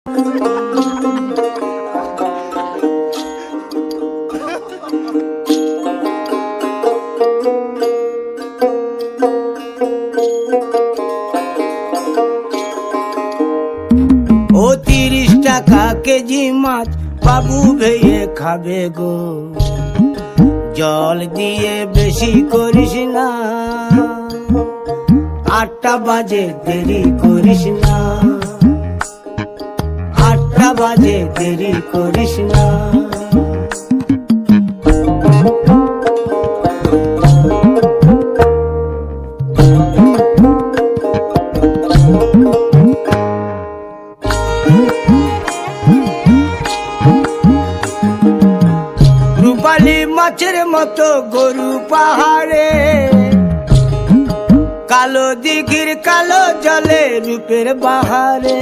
ও 30 টাকা কেজি মাছ বাবু ভেয়ে খাবে গো, জল দিয়ে বেশি করিস না, 8টা বাজে দেরি করিস না, 8টা বাজে দেরি করিস না। রূপালী মাছের মতো গরু পাহাড়ে, কালো দিঘির কালো জলে রূপের বাহারে।